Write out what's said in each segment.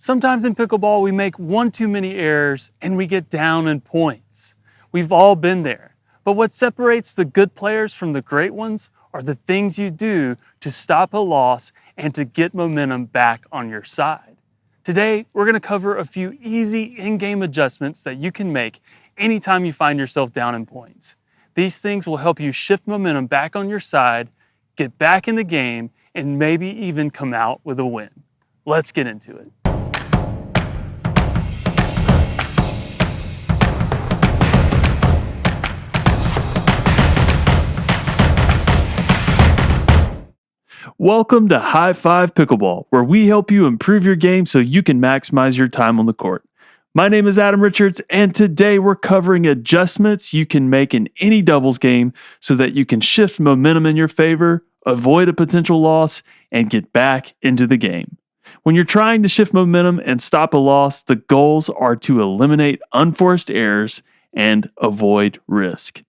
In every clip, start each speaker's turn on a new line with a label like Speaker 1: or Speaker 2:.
Speaker 1: Sometimes in pickleball, we make one too many errors and we get down in points. We've all been there. But what separates the good players from the great ones are the things you do to stop a loss and to get momentum back on your side. Today, we're going to cover a few easy in-game adjustments that you can make anytime you find yourself down in points. These things will help you shift momentum back on your side, get back in the game, and maybe even come out with a win. Let's get into it. Welcome to High Five Pickleball, where we help you improve your game so you can maximize your time on the court. My name is Adam Richards, and today we're covering adjustments you can make in any doubles game so that you can shift momentum in your favor, avoid a potential loss, and get back into the game. When you're trying to shift momentum and stop a loss, the goals are to eliminate unforced errors and avoid risk.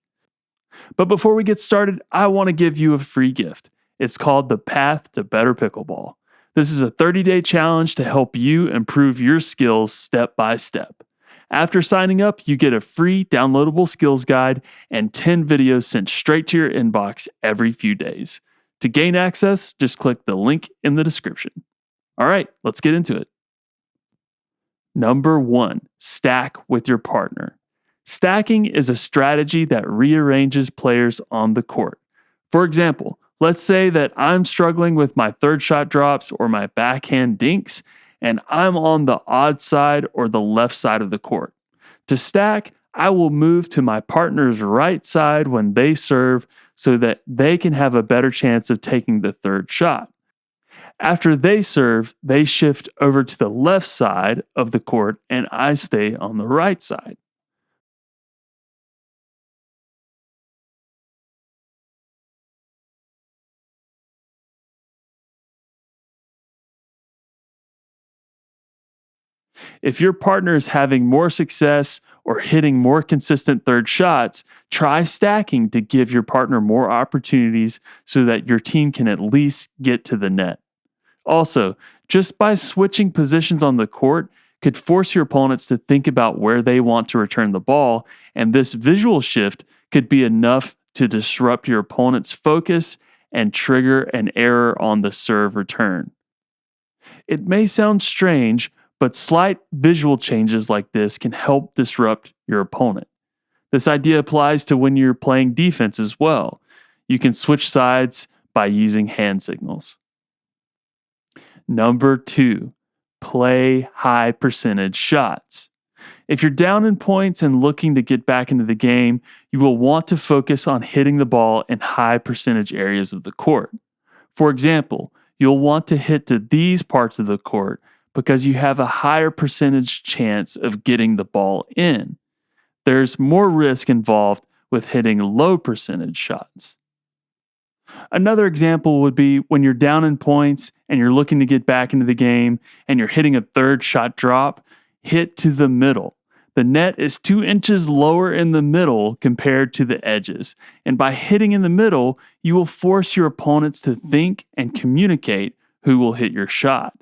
Speaker 1: But before we get started, I want to give you a free gift. It's called the Path to Better Pickleball. This is a 30-day challenge to help you improve your skills step by step. After signing up, you get a free downloadable skills guide and 10 videos sent straight to your inbox every few days. To gain access, just click the link in the description. All right, let's get into it. Number 1, stack with your partner. Stacking is a strategy that rearranges players on the court. For example, let's say that I'm struggling with my third shot drops or my backhand dinks, and I'm on the odd side or the left side of the court. To stack, I will move to my partner's right side when they serve so that they can have a better chance of taking the third shot. After they serve, they shift over to the left side of the court and I stay on the right side. If your partner is having more success or hitting more consistent third shots, try stacking to give your partner more opportunities so that your team can at least get to the net. Also, just by switching positions on the court could force your opponents to think about where they want to return the ball, and this visual shift could be enough to disrupt your opponent's focus and trigger an error on the serve return. It may sound strange, but slight visual changes like this can help disrupt your opponent. This idea applies to when you're playing defense as well. You can switch sides by using hand signals. Number 2, play high percentage shots. If you're down in points and looking to get back into the game, you will want to focus on hitting the ball in high percentage areas of the court. For example, you'll want to hit to these parts of the court because you have a higher percentage chance of getting the ball in. There's more risk involved with hitting low percentage shots. Another example would be when you're down in points and you're looking to get back into the game and you're hitting a third shot drop, hit to the middle. The net is 2 inches lower in the middle compared to the edges. And by hitting in the middle, you will force your opponents to think and communicate who will hit your shot.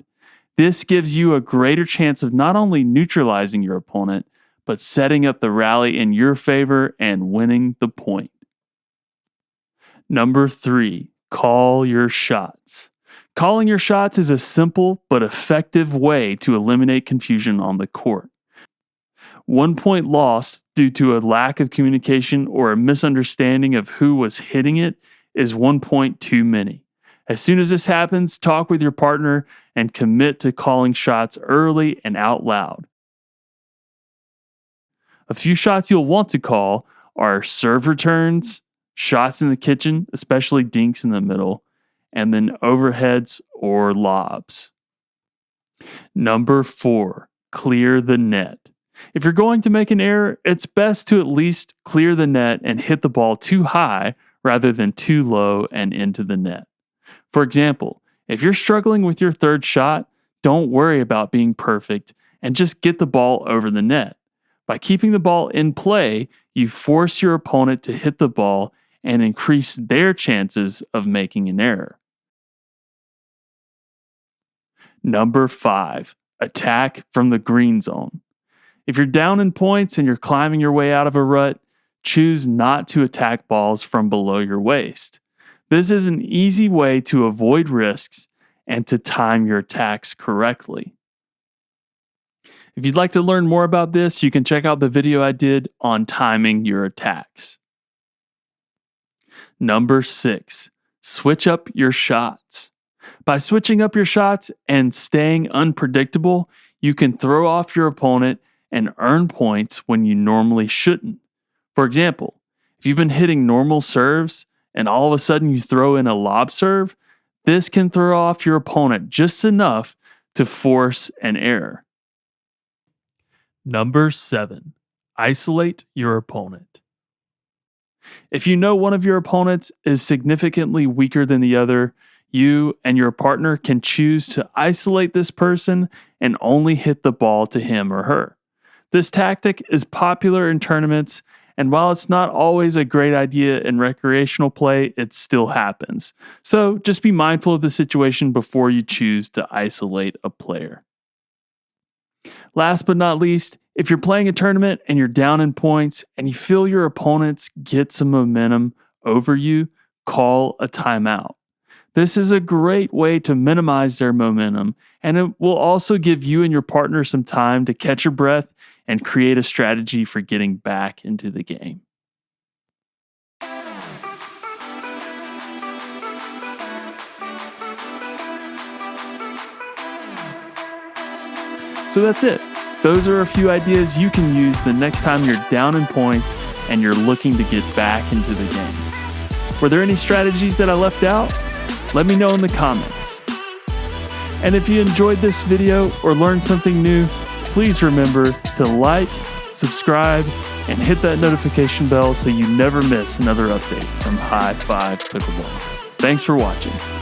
Speaker 1: This gives you a greater chance of not only neutralizing your opponent, but setting up the rally in your favor and winning the point. Number 3, call your shots. Calling your shots is a simple but effective way to eliminate confusion on the court. 1 point lost due to a lack of communication or a misunderstanding of who was hitting it is 1 point too many. As soon as this happens, talk with your partner and commit to calling shots early and out loud. A few shots you'll want to call are serve returns, shots in the kitchen, especially dinks in the middle, and then overheads or lobs. Number 4, clear the net. If you're going to make an error, it's best to at least clear the net and hit the ball too high rather than too low and into the net. For example, if you're struggling with your third shot, don't worry about being perfect and just get the ball over the net. By keeping the ball in play, you force your opponent to hit the ball and increase their chances of making an error. Number 5, attack from the green zone. If you're down in points and you're climbing your way out of a rut, choose not to attack balls from below your waist. This is an easy way to avoid risks and to time your attacks correctly. If you'd like to learn more about this, you can check out the video I did on timing your attacks. Number 6, switch up your shots. By switching up your shots and staying unpredictable, you can throw off your opponent and earn points when you normally shouldn't. For example, if you've been hitting normal serves and all of a sudden you throw in a lob serve, this can throw off your opponent just enough to force an error. Number 7, isolate your opponent. If you know one of your opponents is significantly weaker than the other, you and your partner can choose to isolate this person and only hit the ball to him or her. This tactic is popular in tournaments, and while it's not always a great idea in recreational play, it still happens. So just be mindful of the situation before you choose to isolate a player. Last but not least, if you're playing a tournament and you're down in points and you feel your opponents get some momentum over you, call a timeout. This is a great way to minimize their momentum, and it will also give you and your partner some time to catch your breath and create a strategy for getting back into the game. So that's it. Those are a few ideas you can use the next time you're down in points and you're looking to get back into the game. Were there any strategies that I left out? Let me know in the comments. And if you enjoyed this video or learned something new, please remember to like, subscribe, and hit that notification bell so you never miss another update from High Five Pickleball. Thanks for watching.